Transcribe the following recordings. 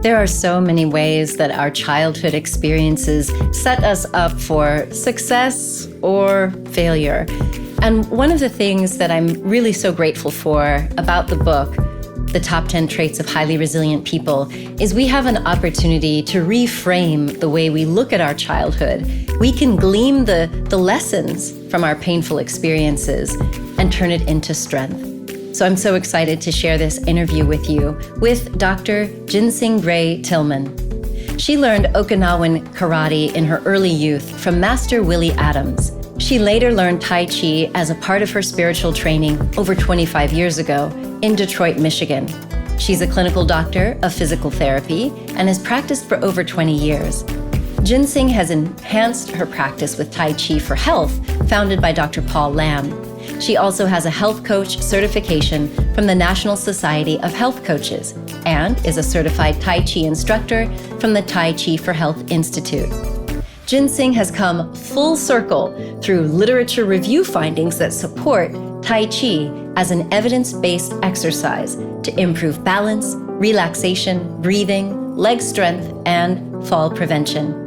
There are so many ways that our childhood experiences set us up for success or failure. And one of the things that I'm really so grateful for about the book, The Top 10 Traits of Highly Resilient People, is we have an opportunity to reframe the way we look at our childhood. We can glean the lessons from our painful experiences and turn it into strength. So I'm so excited to share this interview with you with Dr. Ginseng Gray-Tilmon. She learned Okinawan karate in her early youth from Master Willie Adams. She later learned Tai Chi as a part of her spiritual training over 25 years ago in Detroit, Michigan. She's a clinical doctor of physical therapy and has practiced for over 20 years. Ginseng has enhanced her practice with Tai Chi for Health, founded by Dr. Paul Lam. She also has a health coach certification from the National Society of Health Coaches and is a certified Tai Chi instructor from the Tai Chi for Health Institute. Ginseng has come full circle through literature review findings that support Tai Chi as an evidence-based exercise to improve balance, relaxation, breathing, leg strength, and fall prevention.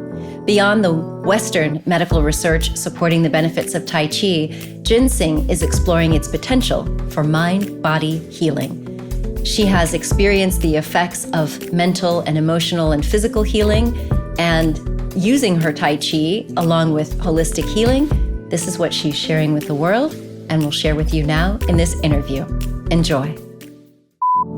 Beyond the Western medical research supporting the benefits of Tai Chi, ginseng is exploring its potential for mind-body healing. She has experienced the effects of mental and emotional and physical healing, and using her Tai Chi along with holistic healing, this is what she's sharing with the world and will share with you now in this interview. Enjoy.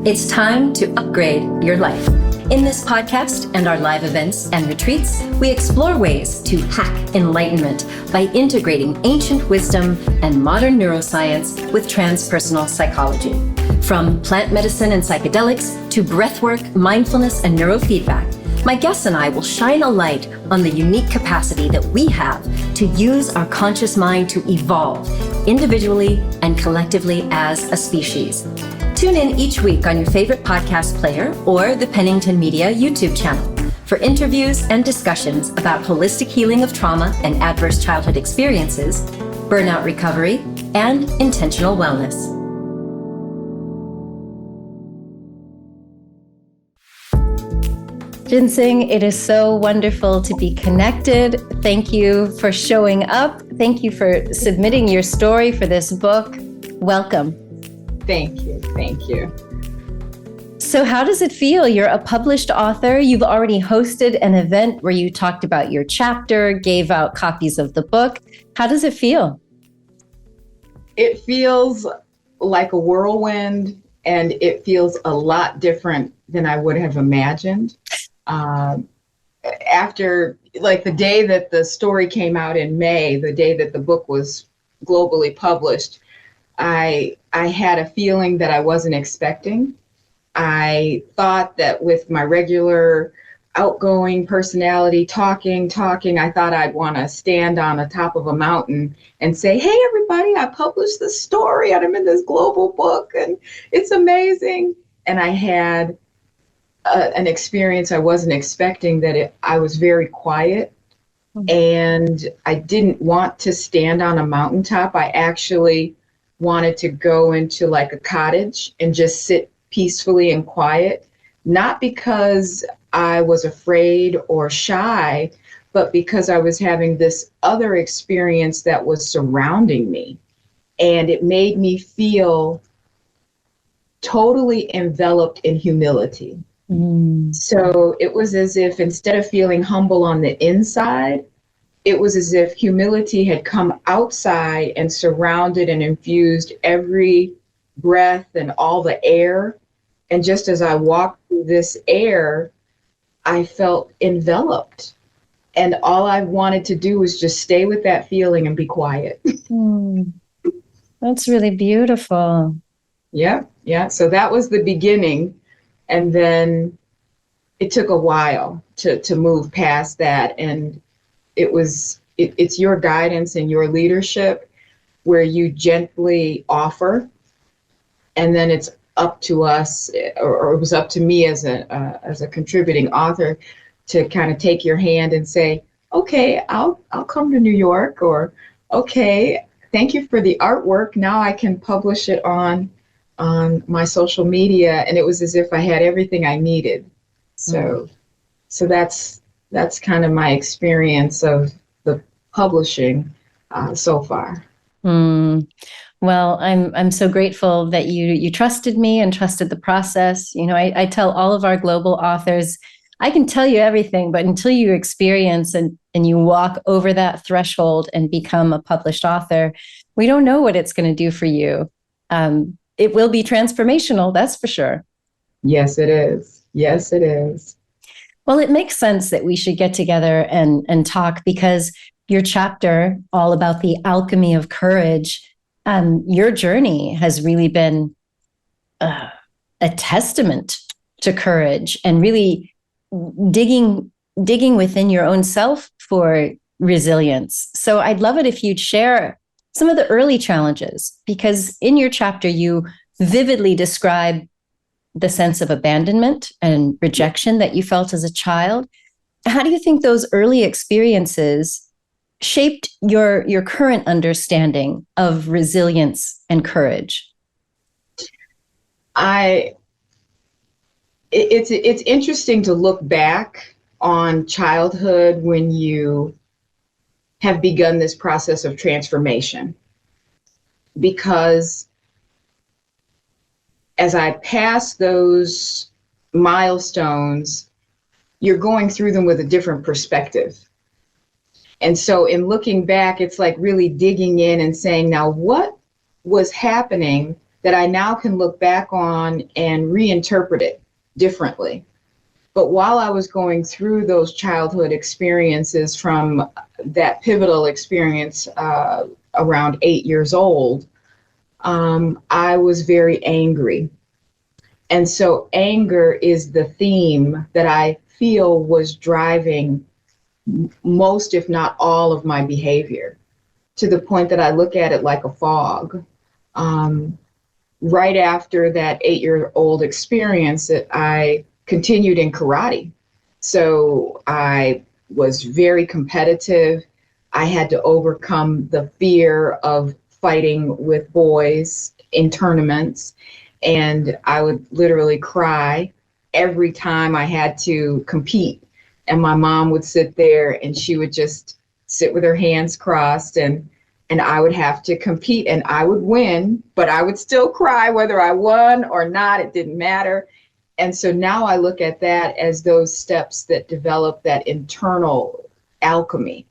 It's time to upgrade your life. In this podcast and our live events and retreats, we explore ways to hack enlightenment by integrating ancient wisdom and modern neuroscience with transpersonal psychology. From plant medicine and psychedelics to breathwork, mindfulness, and neurofeedback, my guests and I will shine a light on the unique capacity that we have to use our conscious mind to evolve individually and collectively as a species. Tune in each week on your favorite podcast player or the Pennington Media YouTube channel for interviews and discussions about holistic healing of trauma and adverse childhood experiences, burnout recovery, and intentional wellness. Ginseng, it is so wonderful to be connected. Thank you for showing up. Thank you for submitting your story for this book. Welcome. Thank you. Thank you. So how does it feel? You're a published author. You've already hosted an event where you talked about your chapter, gave out copies of the book. How does it feel? It feels like a whirlwind, and it feels a lot different than I would have imagined. After, like, the day that the story came out in May, the day that the book was globally published, I had a feeling that I wasn't expecting. I thought that with my regular outgoing personality, talking, I thought I'd want to stand on the top of a mountain and say, hey, everybody, I published this story and I'm in this global book and it's amazing. And I had an experience I wasn't expecting, that I was very quiet. And I didn't want to stand on a mountaintop. I actually wanted to go into like a cottage and just sit peacefully and quiet, not because I was afraid or shy, but because I was having this other experience that was surrounding me. And it made me feel totally enveloped in humility. So it was as if, instead of feeling humble on the inside, it was as if humility had come outside and surrounded and infused every breath and all the air. And just as I walked through this air, I felt enveloped. And all I wanted to do was just stay with that feeling and be quiet. That's really beautiful. Yeah. So that was the beginning. And then it took a while to move past that. And it's your guidance and your leadership where you gently offer, and then it's up to us, or it was up to me as a contributing author, to kind of take your hand and say, okay, I'll come to New York, or okay, thank you for the artwork. Now I can publish it on my social media. And it was as if I had everything I needed. So, so that's kind of my experience of the publishing so far. Mm. Well, I'm so grateful that you trusted me and trusted the process. I tell all of our global authors, I can tell you everything, but until you experience and you walk over that threshold and become a published author, we don't know what it's going to do for you. It will be transformational, that's for sure. Yes, it is. Yes, it is. Well, it makes sense that we should get together and talk, because your chapter, all about the alchemy of courage, your journey has really been uh, a testament to courage, and really digging within your own self for resilience. So I'd love it if you'd share some of the early challenges, because in your chapter you vividly describe the sense of abandonment and rejection that you felt as a child. How do you think those early experiences shaped your current understanding of resilience and courage? I it's interesting to look back on childhood when you have begun this process of transformation, because as I pass those milestones, you're going through them with a different perspective. And so in looking back, it's like really digging in and saying, now what was happening that I now can look back on and reinterpret it differently? But while I was going through those childhood experiences, from that pivotal experience around 8 years old, I was very angry. And so anger is the theme that I feel was driving most, if not all, of my behavior, to the point that I look at it like a fog. Right after that 8-year-old experience, I continued in karate. So I was very competitive. I had to overcome the fear of fighting with boys in tournaments. And I would literally cry every time I had to compete. And my mom would sit there and she would just sit with her hands crossed, and I would have to compete, and I would win, but I would still cry whether I won or not. It didn't matter. And so now I look at that as those steps that develop that internal alchemy.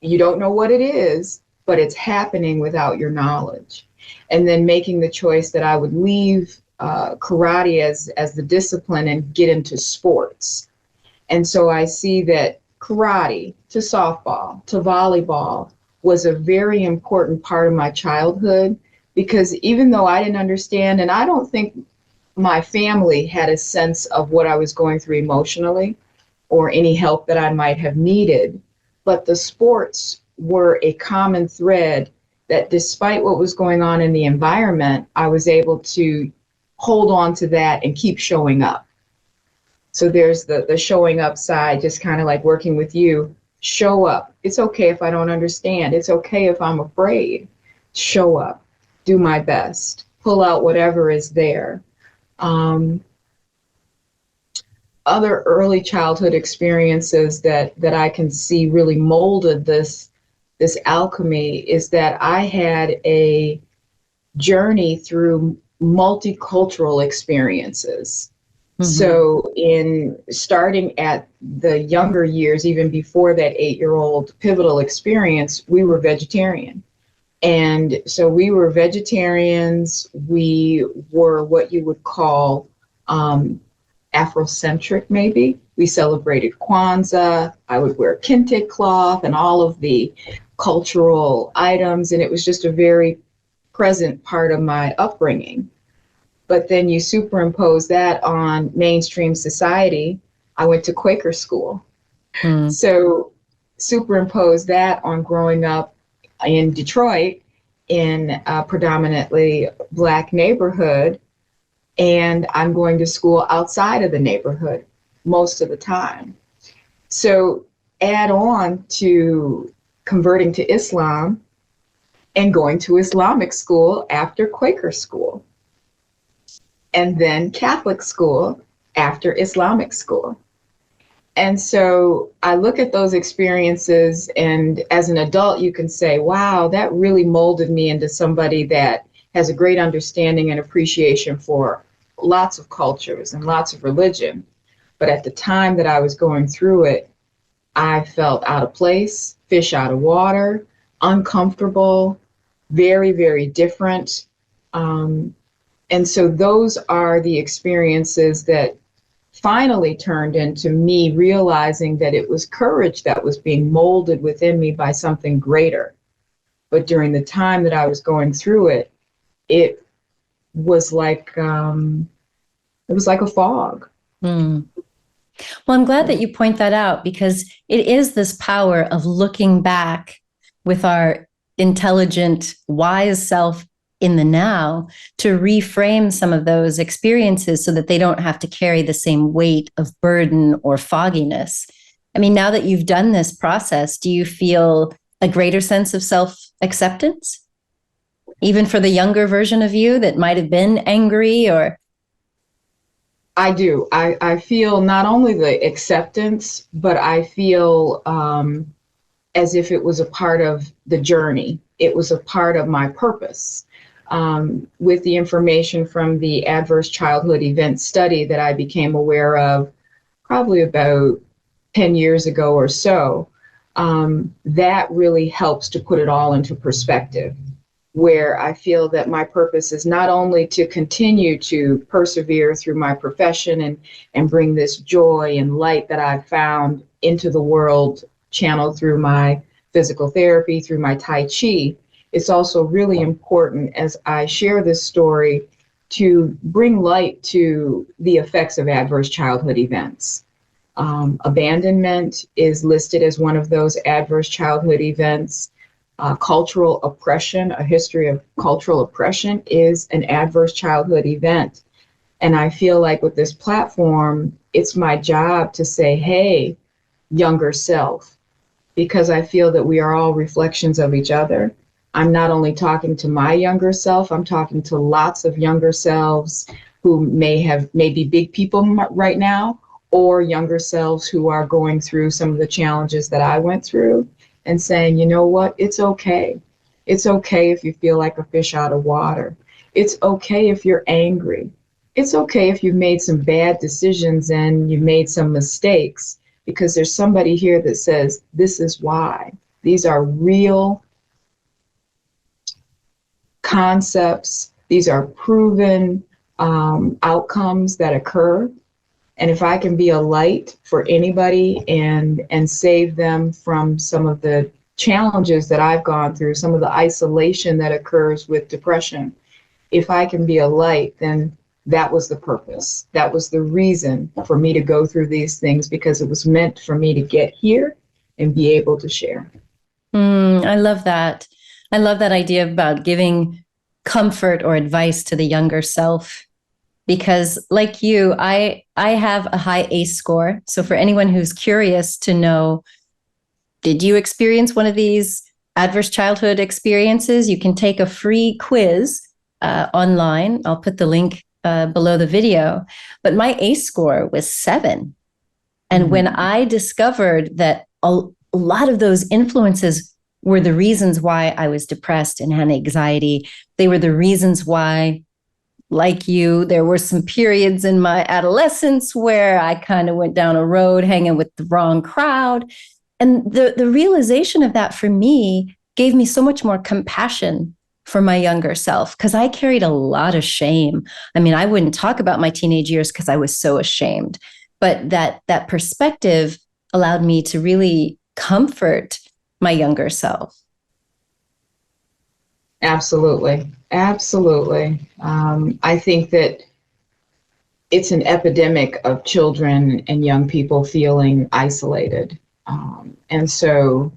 You don't know what it is, but it's happening without your knowledge. And then making the choice that I would leave karate as the discipline and get into sports. And so I see that karate to softball to volleyball was a very important part of my childhood, because even though I didn't understand, and I don't think my family had a sense of what I was going through emotionally or any help that I might have needed, but the sports were a common thread that, despite what was going on in the environment, I was able to hold on to that and keep showing up. So there's the showing up side, just kind of like working with you. Show up. It's okay if I don't understand. It's okay if I'm afraid. Show up. Do my best. Pull out whatever is there. Other early childhood experiences that I can see really molded this alchemy is that I had a journey through multicultural experiences. So in starting at the younger years, even before that 8-year-old pivotal experience, we were vegetarian. And so we were vegetarians. We were what you would call Afrocentric, maybe. We celebrated Kwanzaa. I would wear kente cloth and all of the cultural items. And it was just a very present part of my upbringing. But then you superimpose that on mainstream society. I went to Quaker school. So superimpose that on growing up in Detroit in a predominantly Black neighborhood, and I'm going to school outside of the neighborhood most of the time. So add on to converting to Islam and going to Islamic school after Quaker school, and then Catholic school, after Islamic school. And so I look at those experiences, and as an adult, you can say, wow, that really molded me into somebody that has a great understanding and appreciation for lots of cultures and lots of religion. But at the time that I was going through it, I felt out of place, fish out of water, uncomfortable, very, very different. And so those are the experiences that finally turned into me realizing that it was courage that was being molded within me by something greater. But during the time that I was going through it, it was like a fog. Mm. Well, I'm glad that you point that out, because it is this power of looking back with our intelligent, wise self in the now to reframe some of those experiences so that they don't have to carry the same weight of burden or fogginess. I mean, now that you've done this process, do you feel a greater sense of self-acceptance? Even for the younger version of you that might have been angry or... I do. I feel not only the acceptance, but I feel as if it was a part of the journey. It was a part of my purpose. With the information from the adverse childhood event study that I became aware of probably about 10 years ago or so, that really helps to put it all into perspective, where I feel that my purpose is not only to continue to persevere through my profession and bring this joy and light that I've found into the world, channeled through my physical therapy, through my Tai Chi. It's also really important as I share this story to bring light to the effects of adverse childhood events. Abandonment is listed as one of those adverse childhood events. Cultural oppression, a history of cultural oppression, is an adverse childhood event. And I feel like with this platform, it's my job to say, hey, younger self, because I feel that we are all reflections of each other. I'm not only talking to my younger self, I'm talking to lots of younger selves who may be big people right now, or younger selves who are going through some of the challenges that I went through, and saying, you know what, it's okay. It's okay if you feel like a fish out of water. It's okay if you're angry. It's okay if you've made some bad decisions and you've made some mistakes, because there's somebody here that says, this is why. These are real concepts. These are proven outcomes that occur. And if I can be a light for anybody and save them from some of the challenges that I've gone through, some of the isolation that occurs with depression, if I can be a light, then that was the purpose. That was the reason for me to go through these things, because it was meant for me to get here and be able to share. I love that. I love that idea about giving comfort or advice to the younger self. Because like you, I have a high ACE score. So for anyone who's curious to know, did you experience one of these adverse childhood experiences? You can take a free quiz online. I'll put the link below the video. But my ACE score was 7. And when I discovered that a lot of those influences were the reasons why I was depressed and had anxiety, they were the reasons why, like you, there were some periods in my adolescence where I kind of went down a road hanging with the wrong crowd. And the realization of that for me gave me so much more compassion for my younger self, because I carried a lot of shame. I mean, I wouldn't talk about my teenage years because I was so ashamed. But that perspective allowed me to really comfort my younger self. Absolutely. Absolutely. I think that it's an epidemic of children and young people feeling isolated. And so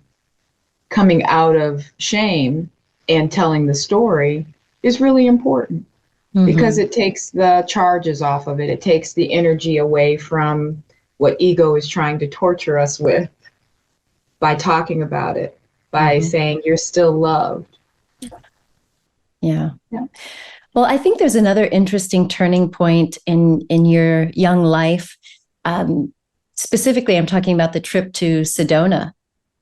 coming out of shame and telling the story is really important, because it takes the charges off of it. It takes the energy away from what ego is trying to torture us with by talking about it, by saying you're still loved. Yeah. Well, I think there's another interesting turning point in your young life. Specifically, I'm talking about the trip to Sedona.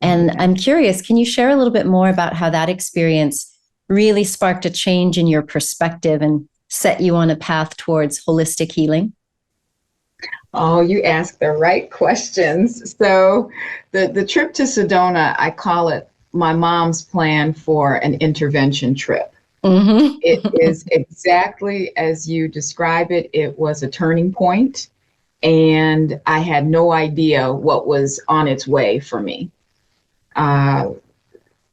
And Okay. I'm curious, can you share a little bit more about how that experience really sparked a change in your perspective and set you on a path towards holistic healing? Oh, you asked the right questions. So the trip to Sedona, I call it my mom's plan for an intervention trip. It Mm-hmm. is exactly as you describe it. It was a turning point, and I had no idea what was on its way for me. Uh,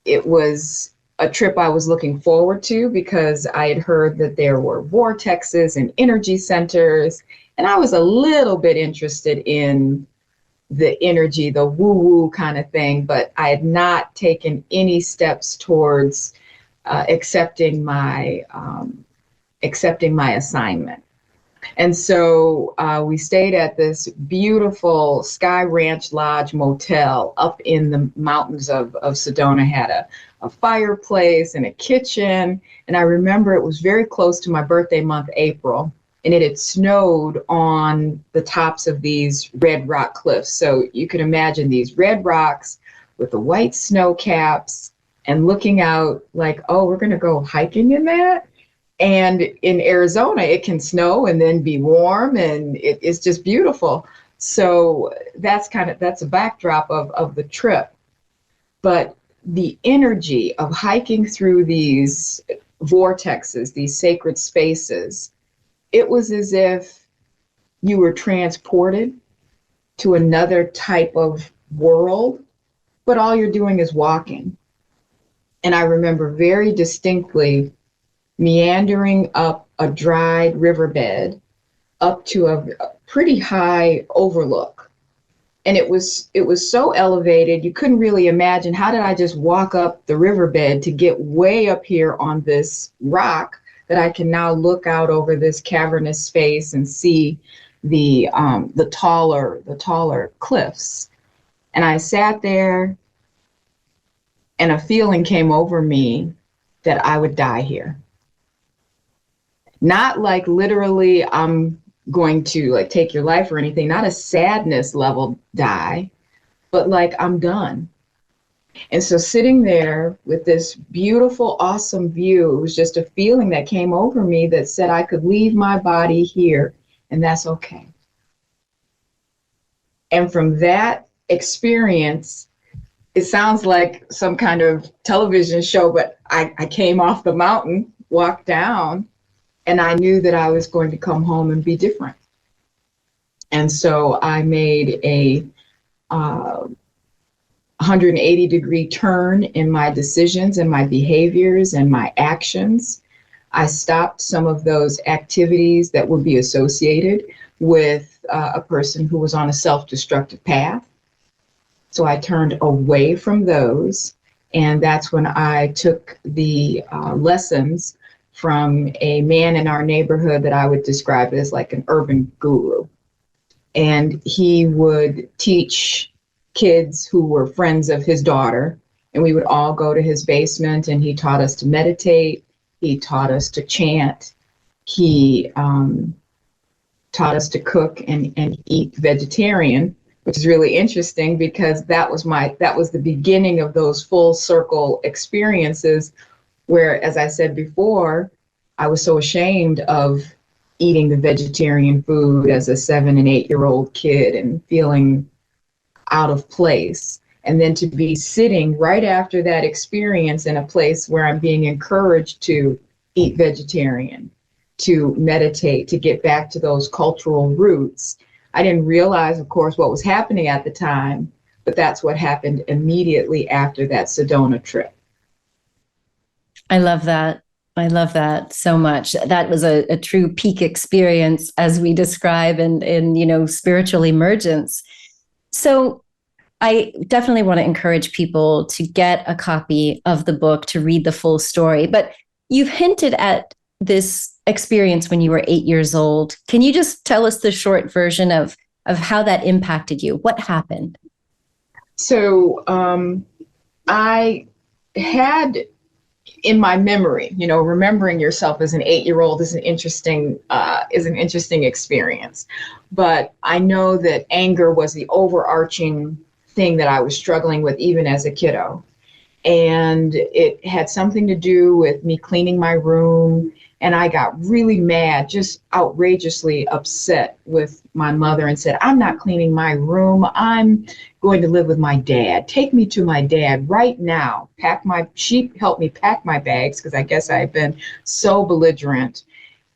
it was a trip I was looking forward to because I had heard that there were vortexes and energy centers, and I was a little bit interested in the energy, the woo woo kind of thing, but I had not taken any steps towards accepting my assignment. And so we stayed at this beautiful Sky Ranch Lodge motel up in the mountains of Sedona. Had a fireplace and a kitchen. And I remember it was very close to my birthday month, April, and it had snowed on the tops of these red rock cliffs. So you can imagine these red rocks with the white snow caps and looking out like, oh, we're going to go hiking in that. And in Arizona, it can snow and then be warm, and it's just beautiful. So that's a backdrop of the trip. But the energy of hiking through these vortexes, these sacred spaces, it was as if you were transported to another type of world, but all you're doing is walking. And I remember very distinctly meandering up a dried riverbed up to a pretty high overlook. And it was so elevated, you couldn't really imagine, how did I just walk up the riverbed to get way up here on this rock that I can now look out over this cavernous space and see the taller cliffs. And I sat there, and a feeling came over me that I would die here. Not like literally I'm going to like take your life or anything, not a sadness level die, but like I'm done. And so sitting there with this beautiful, awesome view, it was just a feeling that came over me that said I could leave my body here, and that's okay. And from that experience, it sounds like some kind of television show, but I came off the mountain, walked down, and I knew that I was going to come home and be different. And so I made a 180-degree turn in my decisions and my behaviors and my actions. I stopped some of those activities that would be associated with a person who was on a self-destructive path. So I turned away from those. And that's when I took the lessons from a man in our neighborhood that I would describe as like an urban guru. And he would teach kids who were friends of his daughter, and we would all go to his basement, and he taught us to meditate. He taught us to chant. He taught us to cook and eat vegetarian, which is really interesting because that was the beginning of those full circle experiences where, as I said before, I was so ashamed of eating the vegetarian food as a 7 and 8-year-old kid and feeling out of place. And then to be sitting right after that experience in a place where I'm being encouraged to eat vegetarian, to meditate, to get back to those cultural roots. I didn't realize, of course, what was happening at the time, but that's what happened immediately after that Sedona trip. I love that. I love that so much. That was a true peak experience, as we describe in spiritual emergence. So I definitely want to encourage people to get a copy of the book to read the full story. But you've hinted at this experience when you were 8 years old. Can you just tell us the short version of how that impacted you? What happened? So I had in my memory, remembering yourself as an 8-year-old is an interesting experience. But I know that anger was the overarching thing that I was struggling with even as a kiddo. And it had something to do with me cleaning my room. And I got really mad, just outrageously upset with my mother and said, I'm not cleaning my room. I'm going to live with my dad. Take me to my dad right now. She helped me pack my bags because I guess I had been so belligerent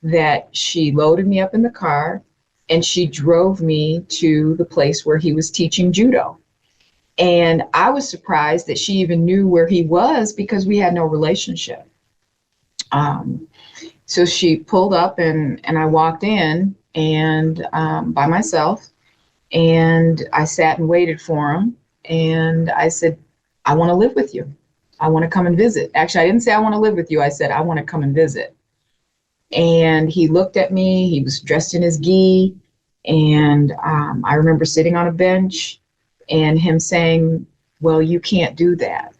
that she loaded me up in the car and she drove me to the place where he was teaching judo. And I was surprised that she even knew where he was because we had no relationship. So she pulled up and I walked in and by myself, and I sat and waited for him. And I said, I want to live with you. I want to come and visit. Actually, I didn't say I want to live with you. I said, I want to come and visit. And he looked at me. He was dressed in his gi. And I remember sitting on a bench and him saying, well, you can't do that.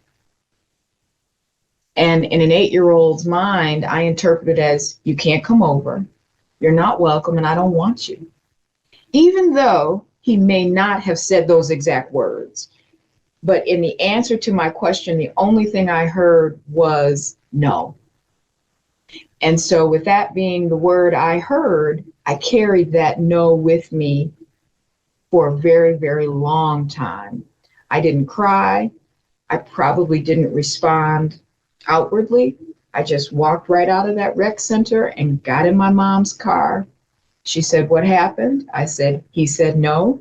And in an 8-year-old's mind, I interpret it as, you can't come over, you're not welcome, and I don't want you. Even though he may not have said those exact words. But in the answer to my question, the only thing I heard was no. And so with that being the word I heard, I carried that no with me for a very, very long time. I didn't cry. I probably didn't respond outwardly. I just walked right out of that rec center and got in my mom's car. She said, what happened? I said, he said no.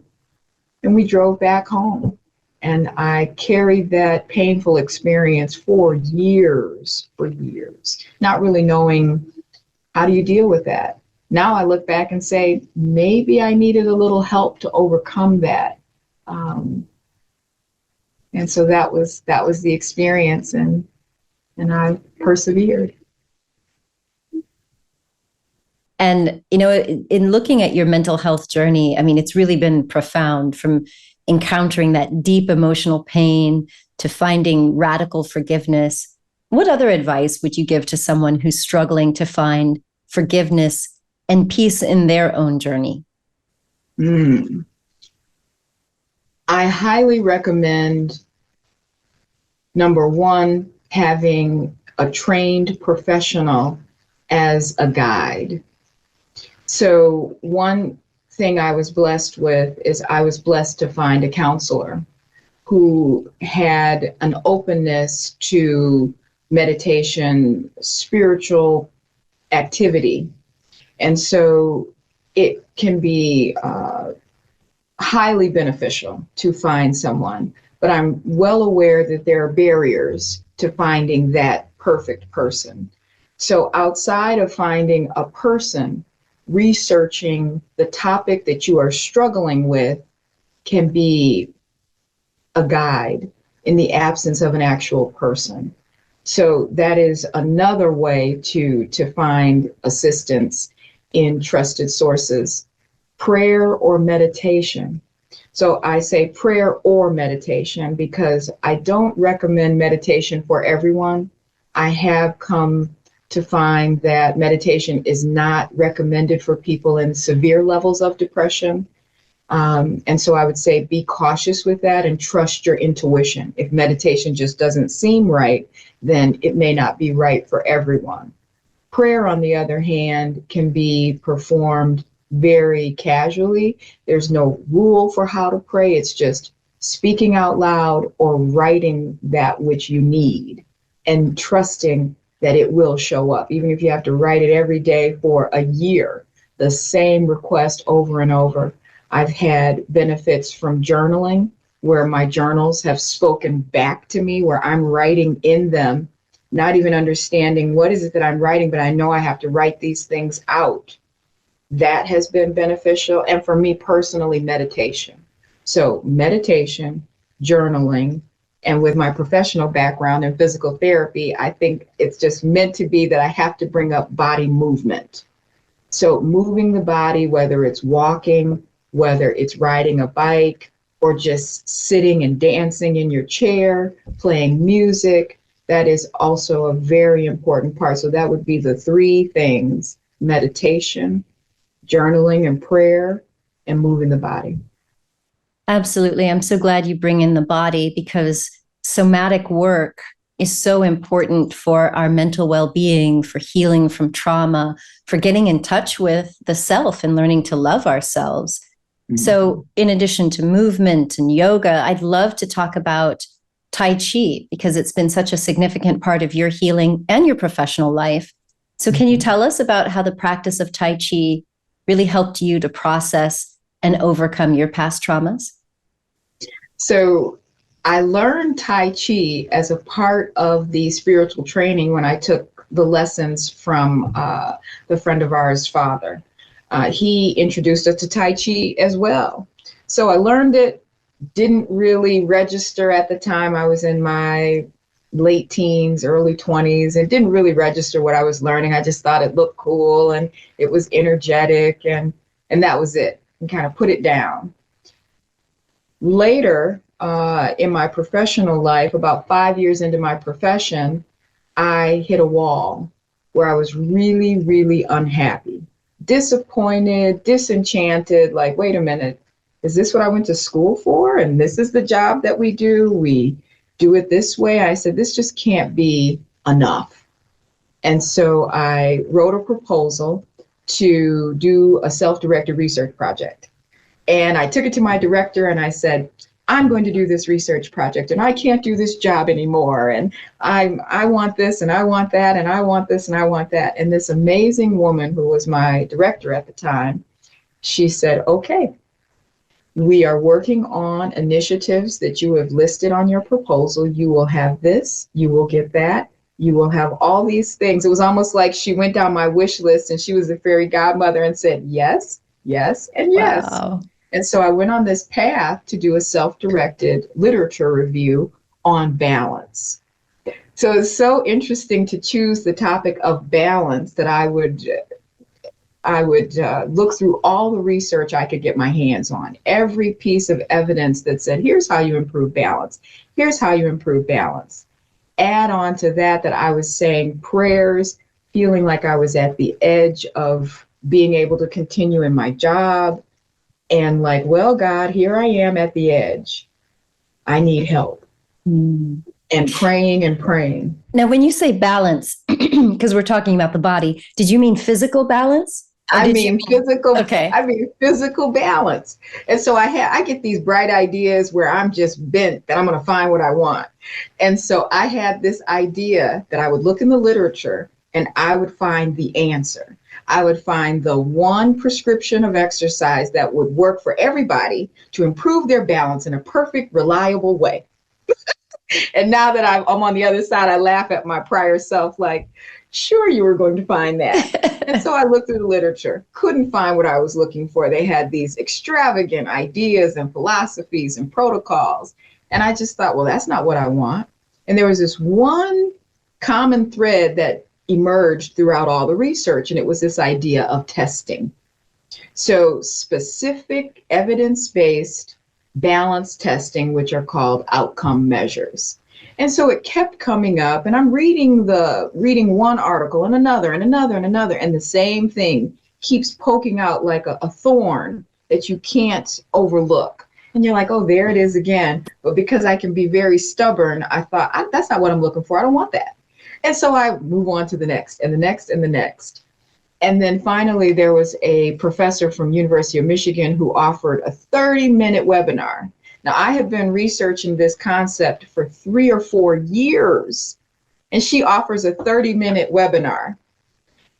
And we drove back home. And I carried that painful experience for years, not really knowing how do you deal with that. Now I look back and say, maybe I needed a little help to overcome that. And so that was the experience, and I persevered. And, in looking at your mental health journey, I mean, it's really been profound, from encountering that deep emotional pain to finding radical forgiveness. What other advice would you give to someone who's struggling to find forgiveness and peace in their own journey? I highly recommend, number one, having a trained professional as a guide. So one thing I was blessed with is I was blessed to find a counselor who had an openness to meditation, spiritual activity. And so it can be highly beneficial to find someone, but I'm well aware that there are barriers to finding that perfect person. So outside of finding a person, researching the topic that you are struggling with can be a guide in the absence of an actual person. So that is another way to find assistance in trusted sources. Prayer or meditation. So I say prayer or meditation because I don't recommend meditation for everyone. I have come to find that meditation is not recommended for people in severe levels of depression. And so I would say be cautious with that and trust your intuition. If meditation just doesn't seem right, then it may not be right for everyone. Prayer, on the other hand, can be performed very casually. There's no rule for how to pray. It's just speaking out loud or writing that which you need and trusting that it will show up. Even if you have to write it every day for a year, the same request over and over. I've had benefits from journaling, where my journals have spoken back to me, where I'm writing in them, not even understanding what is it that I'm writing, but I know I have to write these things out. That has been beneficial. And for me personally, meditation. So meditation, journaling, and with my professional background in physical therapy, I think it's just meant to be that I have to bring up body movement. So moving the body, whether it's walking, whether it's riding a bike, or just sitting and dancing in your chair, playing music, That is also a very important part. So that would be the three things: meditation, journaling and prayer, and moving the body. Absolutely. I'm so glad you bring in the body, because somatic work is so important for our mental well-being, for healing from trauma, for getting in touch with the self and learning to love ourselves. Mm-hmm. So in addition to movement and yoga, I'd love to talk about Tai Chi, because it's been such a significant part of your healing and your professional life. So can you tell us about how the practice of Tai Chi really helped you to process and overcome your past traumas? So I learned Tai Chi as a part of the spiritual training when I took the lessons from the friend of ours' father. He introduced us to Tai Chi as well. So I learned it, didn't really register at the time. I was in my late teens, early 20s, and didn't really register what I was learning. I just thought it looked cool and it was energetic, and that was it, and kind of put it down. Later, in my professional life, about 5 years into my profession, I hit a wall where I was really, really unhappy, disappointed, disenchanted, like, wait a minute, is this what I went to school for? And this is the job that we do it this way. I said, this just can't be enough. And so I wrote a proposal to do a self-directed research project. And I took it to my director and I said, I'm going to do this research project and I can't do this job anymore. And I want this and I want that and I want this and I want that. And this amazing woman who was my director at the time, she said, okay, we are working on initiatives that you have listed on your proposal. You will have this, you will get that, you will have all these things. It was almost like she went down my wish list and she was the fairy godmother and said, yes, yes, and yes. Wow. And so I went on this path to do a self-directed literature review on balance. So it's so interesting to choose the topic of balance that I would look through all the research I could get my hands on, every piece of evidence that said, here's how you improve balance. Here's how you improve balance. Add on to that I was saying prayers, feeling like I was at the edge of being able to continue in my job. And like, well, God, here I am at the edge. I need help. And praying and praying. Now, when you say balance, because we're talking about the body, did you mean physical balance? I mean physical. Okay. I mean physical balance. And so I get these bright ideas where I'm just bent that I'm going to find what I want. And so I had this idea that I would look in the literature and I would find the answer. I would find the one prescription of exercise that would work for everybody to improve their balance in a perfect, reliable way. And now that I'm on the other side, I laugh at my prior self, like, sure, you were going to find that. And so I looked through the literature, couldn't find what I was looking for. They had these extravagant ideas and philosophies and protocols. And I just thought, well, that's not what I want. And there was this one common thread that emerged throughout all the research, and it was this idea of testing. So specific evidence-based balance testing, which are called outcome measures. And so it kept coming up, and I'm reading one article and another and another and another, and the same thing keeps poking out like a thorn that you can't overlook. And you're like, oh, there it is again. But because I can be very stubborn, I thought, that's not what I'm looking for. I don't want that. And so I move on to the next and the next and the next. And then finally, there was a professor from University of Michigan who offered a 30-minute webinar. Now, I have been researching this concept for 3 or 4 years, and she offers a 30-minute webinar.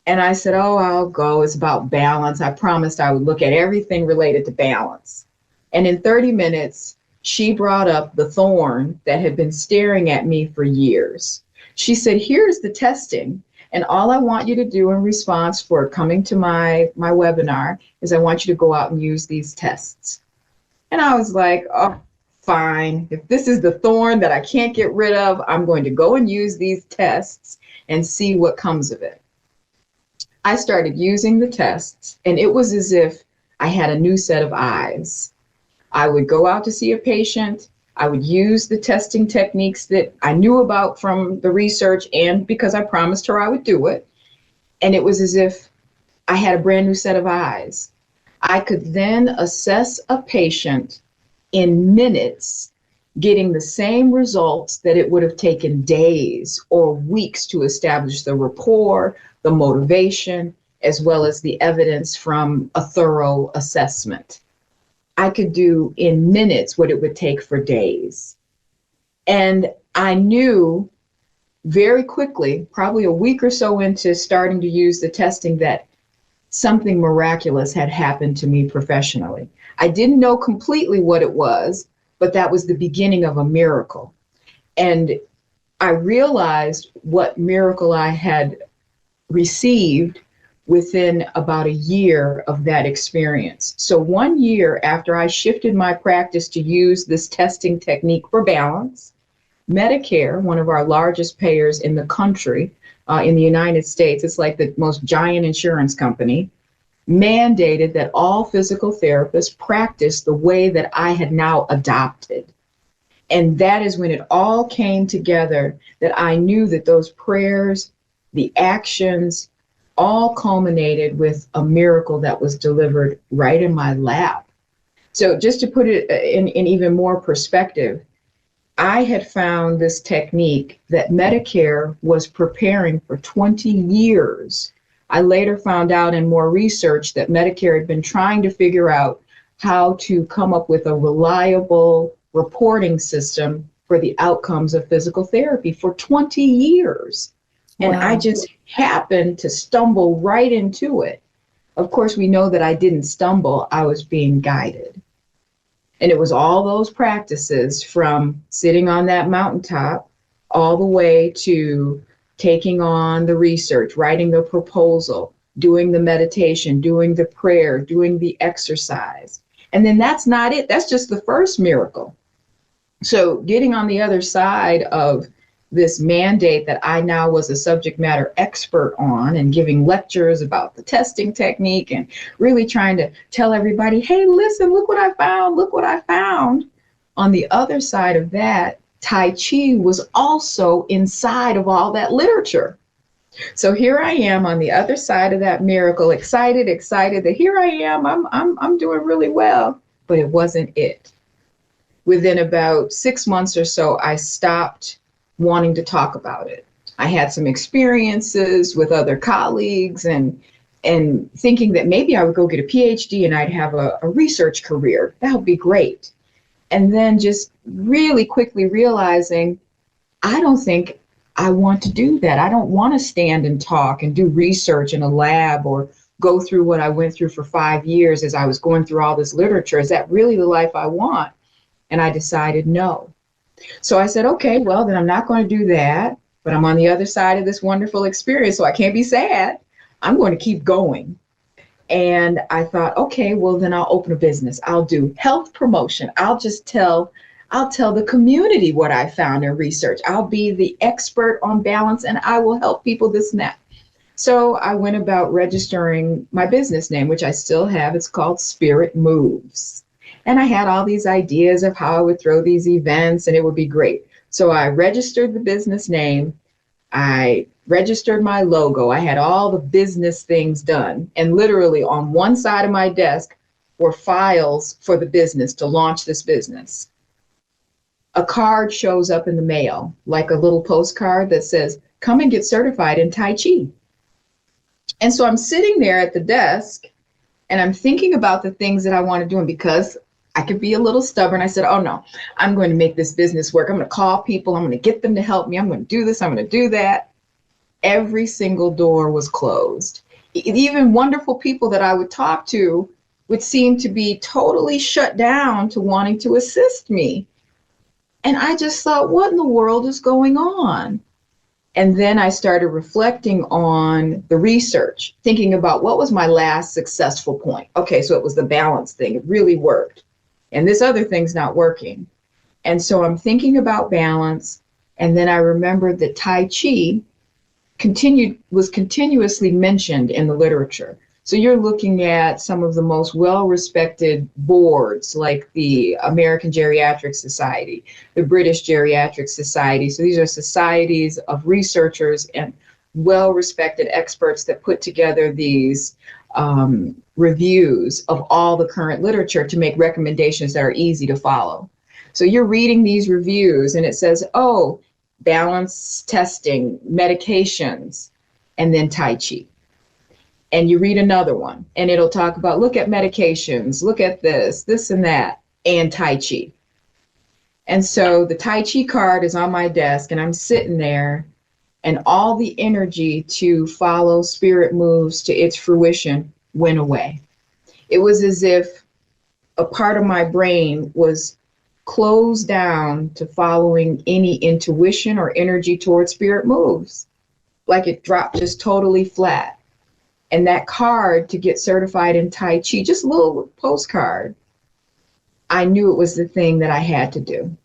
And I said, oh, I'll go. It's about balance. I promised I would look at everything related to balance. And in 30 minutes, she brought up the thorn that had been staring at me for years. She said, here's the testing. And all I want you to do in response for coming to my webinar is I want you to go out and use these tests. And I was like, oh, fine. If this is the thorn that I can't get rid of, I'm going to go and use these tests and see what comes of it. I started using the tests, and it was as if I had a new set of eyes. I would go out to see a patient, I would use the testing techniques that I knew about from the research and because I promised her I would do it. And it was as if I had a brand new set of eyes. I could then assess a patient in minutes, getting the same results that it would have taken days or weeks to establish the rapport, the motivation, as well as the evidence from a thorough assessment. I could do in minutes what it would take for days. And I knew very quickly, probably a week or so into starting to use the testing, that something miraculous had happened to me professionally. I didn't know completely what it was, but that was the beginning of a miracle. And I realized what miracle I had received within about a year of that experience. So 1 year after I shifted my practice to use this testing technique for balance, Medicare, one of our largest payers in the country, in the United States, it's like the most giant insurance company, mandated that all physical therapists practice the way that I had now adopted. And that is when it all came together, that I knew that those prayers, the actions, all culminated with a miracle that was delivered right in my lap. So just to put it in even more perspective, I had found this technique that Medicare was preparing for 20 years. I later found out in more research that Medicare had been trying to figure out how to come up with a reliable reporting system for the outcomes of physical therapy for 20 years. And Wow. I just happened to stumble right into it. Of course, we know that I didn't stumble, I was being guided. And it was all those practices, from sitting on that mountaintop all the way to taking on the research, writing the proposal, doing the meditation, doing the prayer, doing the exercise. And then that's not it. That's just the first miracle. So getting on the other side of this mandate that I now was a subject matter expert on, and giving lectures about the testing technique and really trying to tell everybody, hey, listen, look what I found, look what I found. On the other side of that, Tai Chi was also inside of all that literature. So here I am on the other side of that miracle, excited that here I am, I'm doing really well, but it wasn't it. Within about 6 months or so, I stopped wanting to talk about it. I had some experiences with other colleagues and thinking that maybe I would go get a PhD and I'd have a research career. That would be great. And then just really quickly realizing, I don't think I want to do that. I don't want to stand and talk and do research in a lab or go through what I went through for 5 years as I was going through all this literature. Is that really the life I want? And I decided no. So I said, okay, well, then I'm not going to do that, but I'm on the other side of this wonderful experience, so I can't be sad. I'm going to keep going. And I thought, okay, well, then I'll open a business. I'll do health promotion. I'll tell the community what I found in research. I'll be the expert on balance and I will help people this and that. So I went about registering my business name, which I still have. It's called Spirit Moves. And I had all these ideas of how I would throw these events and it would be great. So I registered the business name. I registered my logo. I had all the business things done. And literally on one side of my desk were files for the business to launch this business. A card shows up in the mail, like a little postcard that says, come and get certified in Tai Chi. And so I'm sitting there at the desk and I'm thinking about the things that I want to do. And because I could be a little stubborn, I said, oh no, I'm going to make this business work. I'm going to call people. I'm going to get them to help me. I'm going to do this. I'm going to do that. Every single door was closed. Even wonderful people that I would talk to would seem to be totally shut down to wanting to assist me. And I just thought, what in the world is going on? And then I started reflecting on the research, thinking about what was my last successful point. Okay, so it was the balance thing. It really worked. And this other thing's not working. And so I'm thinking about balance. And then I remembered that Tai Chi was continuously mentioned in the literature. So you're looking at some of the most well-respected boards, like the American Geriatric Society, the British Geriatric Society. So these are societies of researchers and well-respected experts that put together these reviews of all the current literature to make recommendations that are easy to follow. So you're reading these reviews and it says, oh, balance testing, medications, and then Tai Chi. And you read another one and it'll talk about, look at medications, look at this and that, and Tai Chi. And so the Tai Chi card is on my desk and I'm sitting there, and all the energy to follow spirit moves to its fruition went away. It was as if a part of my brain was closed down to following any intuition or energy towards spirit moves. Like it dropped just totally flat. And that card to get certified in Tai Chi, just a little postcard, I knew it was the thing that I had to do.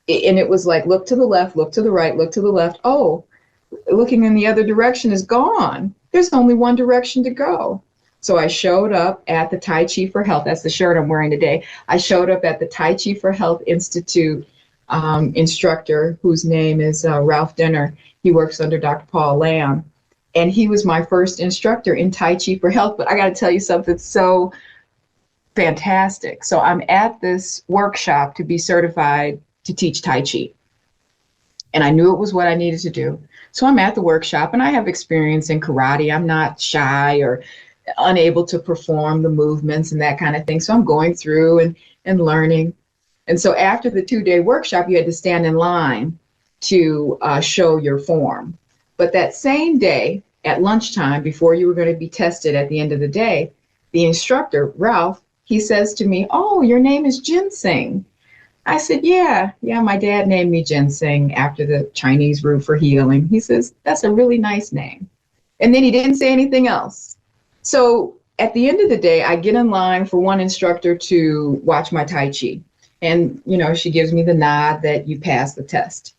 And it was like, look to the left, look to the right, look to the left. Oh, looking in the other direction is gone. There's only one direction to go. So I showed up at the Tai Chi for Health. That's the shirt I'm wearing today. I showed up at the Tai Chi for Health Institute instructor, whose name is Ralph Denner. He works under Dr. Paul Lamb. And he was my first instructor in Tai Chi for Health. But I got to tell you something so fantastic. So I'm at this workshop to be certified to teach Tai Chi. And I knew it was what I needed to do. So I'm at the workshop and I have experience in karate. I'm not shy or unable to perform the movements and that kind of thing. So I'm going through and learning. And so after the 2-day workshop, you had to stand in line to show your form. But that same day at lunchtime, before you were going to be tested at the end of the day, the instructor, Ralph, he says to me, oh, your name is Ginseng. I said, yeah, my dad named me Ginseng after the Chinese root for healing. He says, that's a really nice name. And then he didn't say anything else. So at the end of the day, I get in line for one instructor to watch my Tai Chi. And, she gives me the nod that you passed the test.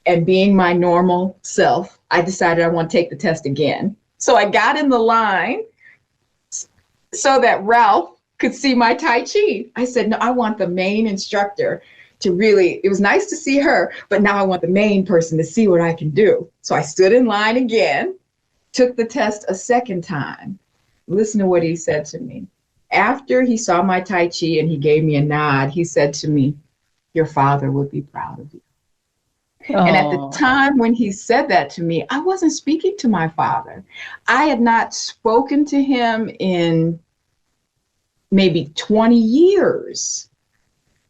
And being my normal self, I decided I want to take the test again. So I got in the line so that Ralph could see my Tai Chi. I said, no, I want the main instructor to really, it was nice to see her, but now I want the main person to see what I can do. So I stood in line again, took the test a second time. Listen to what he said to me. After he saw my Tai Chi and he gave me a nod, he said to me, your father would be proud of you. Oh. And at the time when he said that to me, I wasn't speaking to my father. I had not spoken to him in maybe 20 years.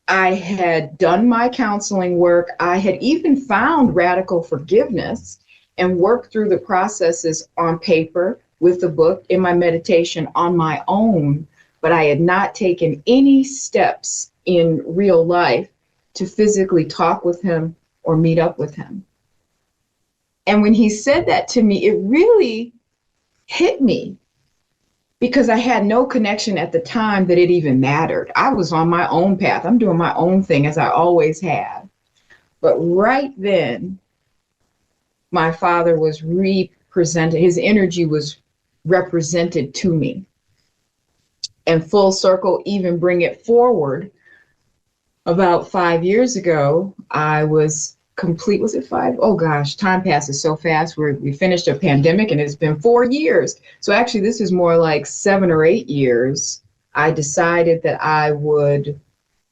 I had done my counseling work. I had even found radical forgiveness and worked through the processes on paper with the book in my meditation on my own, but I had not taken any steps in real life to physically talk with him or meet up with him. And when he said that to me, it really hit me, because I had no connection at the time that it even mattered. I was on my own path. I'm doing my own thing, as I always have. But right then, my father was represented, his energy was represented to me. And full circle, even bring it forward, about 5 years ago, I was complete, was it 5? Oh gosh, time passes so fast. We finished a pandemic and it's been 4 years. So actually this is more like 7 or 8 years. I decided that I would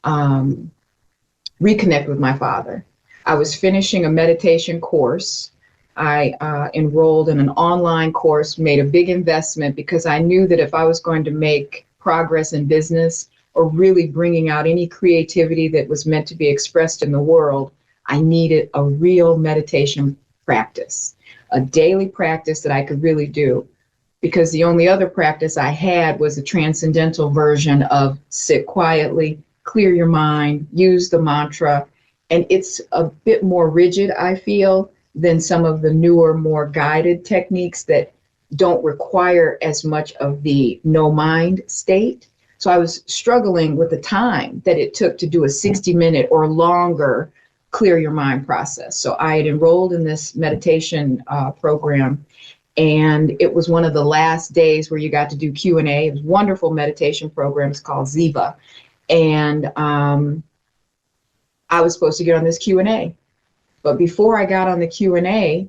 reconnect with my father. I was finishing a meditation course. I enrolled in an online course, made a big investment, because I knew that if I was going to make progress in business or really bringing out any creativity that was meant to be expressed in the world, I needed a real meditation practice, a daily practice that I could really do, because the only other practice I had was a transcendental version of sit quietly, clear your mind, use the mantra. And it's a bit more rigid, I feel, than some of the newer, more guided techniques that don't require as much of the no mind state. So I was struggling with the time that it took to do a 60-minute or longer clear your mind process. So I had enrolled in this meditation program, And it was one of the last days where you got to do Q&A. It was wonderful meditation programs called Ziva. And I was supposed to get on this Q&A. But before I got on the Q&A,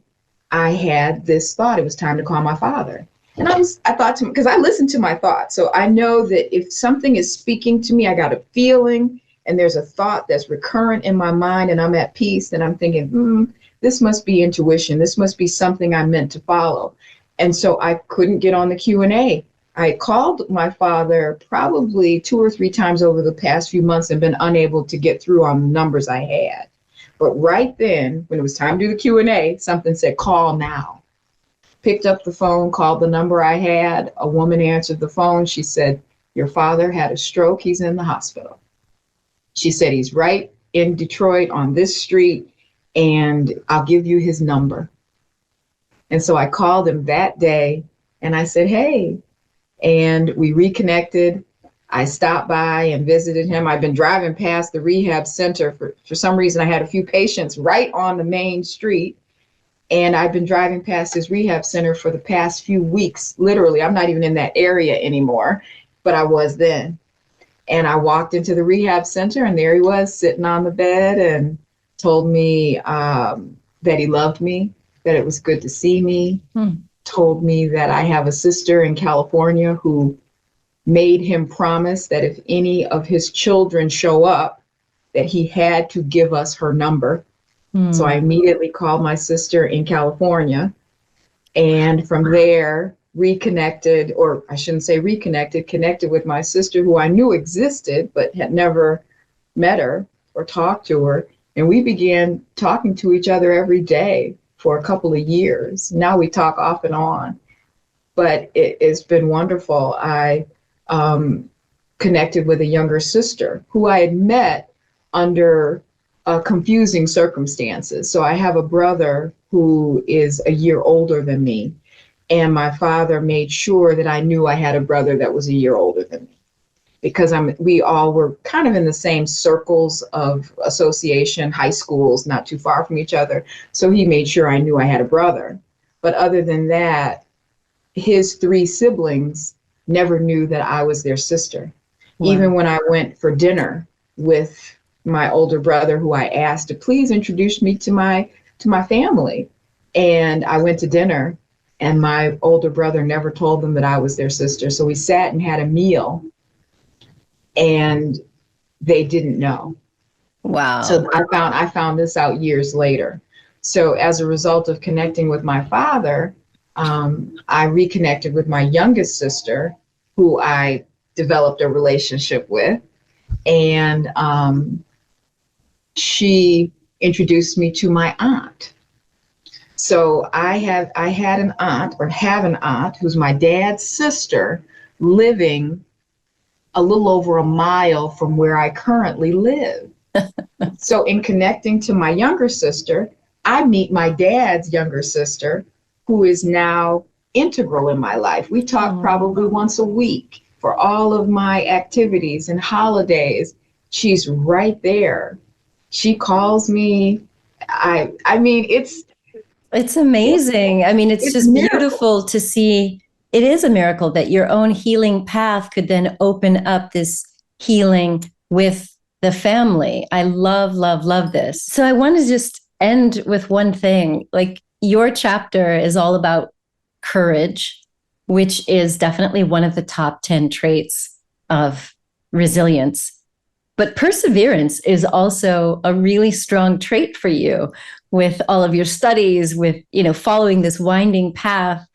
I had this thought. It was time to call my father. And I thought to him, because I listen to my thoughts. So I know that if something is speaking to me, I got a feeling and there's a thought that's recurrent in my mind and I'm at peace and I'm thinking, this must be intuition. This must be something I'm meant to follow. And so I couldn't get on the Q&A. I called my father probably 2 or 3 times over the past few months and been unable to get through on the numbers I had. But right then, when it was time to do the Q&A, something said, call now. Picked up the phone, called the number I had. A woman answered the phone. She said, your father had a stroke. He's in the hospital. She said, he's right in Detroit on this street, and I'll give you his number. And so I called him that day and I said, hey, and we reconnected. I stopped by and visited him. I've been driving past the rehab center. For some reason, I had a few patients right on the main street. And I've been driving past his rehab center for the past few weeks. Literally, I'm not even in that area anymore, but I was then. And I walked into the rehab center and there he was sitting on the bed and told me that he loved me, that it was good to see me, told me that I have a sister in California who made him promise that if any of his children show up, that he had to give us her number. So I immediately called my sister in California, and from there reconnected, or I shouldn't say reconnected, connected with my sister who I knew existed, but had never met her or talked to her. And we began talking to each other every day for a couple of years. Now we talk off and on, but it's been wonderful. I connected with a younger sister who I had met under confusing circumstances. So I have a brother who is a year older than me, and my father made sure that I knew I had a brother that was a year older than me, because we all were kind of in the same circles of association, high schools, not too far from each other. So he made sure I knew I had a brother. But other than that, his 3 siblings never knew that I was their sister. Wow. Even when I went for dinner with my older brother, who I asked to please introduce me to my family, and I went to dinner and my older brother never told them that I was their sister. So we sat and had a meal and they didn't know. Wow. So I found this out years later. So as a result of connecting with my father, I reconnected with my youngest sister, who I developed a relationship with, and she introduced me to my aunt. So I had an aunt, or have an aunt, who's my dad's sister, living a little over a mile from where I currently live. So in connecting to my younger sister, I meet my dad's younger sister, who is now integral in my life. We talk probably once a week for all of my activities and holidays. She's right there. She calls me. I mean, it's amazing. I mean, it's just beautiful to see. It is a miracle that your own healing path could then open up this healing with the family. I love, love, love this. So I want to just end with one thing. Like, your chapter is all about courage, which is definitely one of the top 10 traits of resilience. But perseverance is also a really strong trait for you, with all of your studies, with, following this winding path.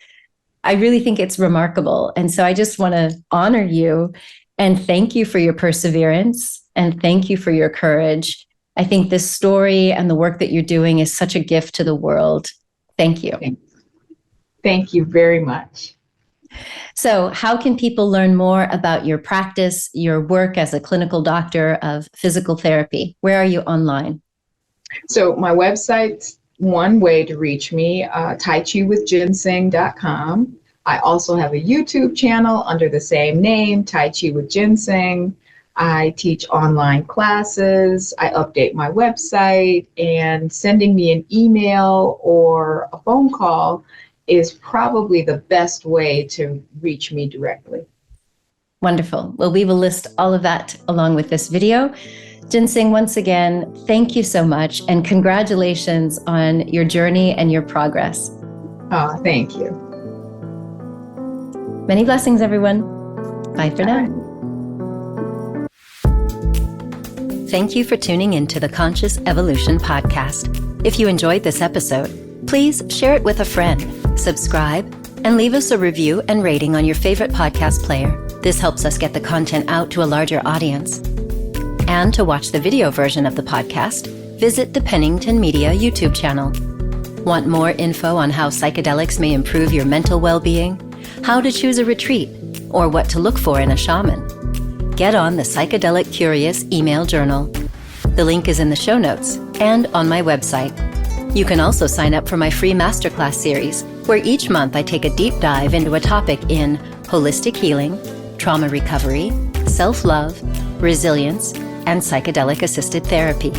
I really think it's remarkable. And so I just want to honor you and thank you for your perseverance and thank you for your courage. I think this story and the work that you're doing is such a gift to the world. Thank you. Thank you very much. So how can people learn more about your practice, your work as a clinical doctor of physical therapy? Where are you online? So my website's one way to reach me, taichiwithginseng.com. I also have a YouTube channel under the same name, Tai Chi with Ginseng. I teach online classes. I update my website, and sending me an email or a phone call is probably the best way to reach me directly. Wonderful. Well, we will list all of that along with this video. Ginseng, once again, thank you so much, and congratulations on your journey and your progress. Oh, thank you. Many blessings, everyone. Bye for now. Thank you for tuning in to the Conscious Evolution Podcast. If you enjoyed this episode, please share it with a friend, subscribe, and leave us a review and rating on your favorite podcast player. This helps us get the content out to a larger audience. And to watch the video version of the podcast, visit the Pennington Media YouTube channel. Want more info on how psychedelics may improve your mental well-being, how to choose a retreat, or what to look for in a shaman? Get on the Psychedelic Curious email journal. The link is in the show notes and on my website. You can also sign up for my free masterclass series, where each month I take a deep dive into a topic in holistic healing, trauma recovery, self-love, resilience, and psychedelic-assisted therapy.